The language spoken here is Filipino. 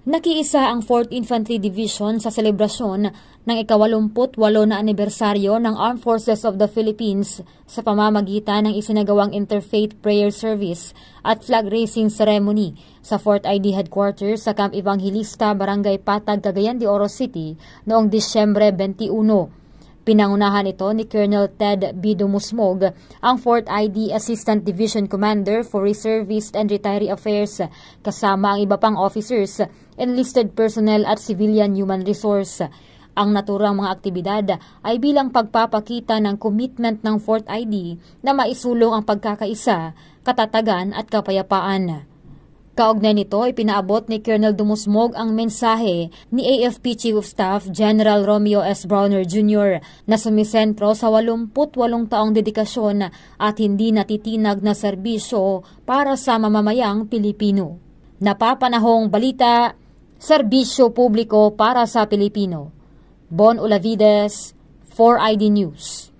Nakiisa ang 4th Infantry Division sa selebrasyon ng ika-88 na anibersaryo ng Armed Forces of the Philippines sa pamamagitan ng isinagawang Interfaith Prayer Service at Flag Raising Ceremony sa Fort ID Headquarters sa Camp Evangelista, Barangay Patag, Cagayan de Oro City noong Disyembre 21. Pinangunahan ito ni Colonel Ted B. Dumusmog, ang Fort ID Assistant Division Commander for Reservist and Retiree Affairs, kasama ang iba pang officers, enlisted personnel at civilian human resource. Ang naturang mga aktibidad ay bilang pagpapakita ng commitment ng Fort ID na maisulong ang pagkakaisa, katatagan at kapayapaan. Kaugnay nito, ipinaabot ni Colonel Dumusmog ang mensahe ni AFP Chief of Staff General Romeo S. Browner Jr. na sumisentro sa 88 taong dedikasyon at hindi natitinag na serbisyo para sa mamamayang Pilipino. Napapanahong balita, serbisyo publiko para sa Pilipino. Bon Olavides, 4ID News.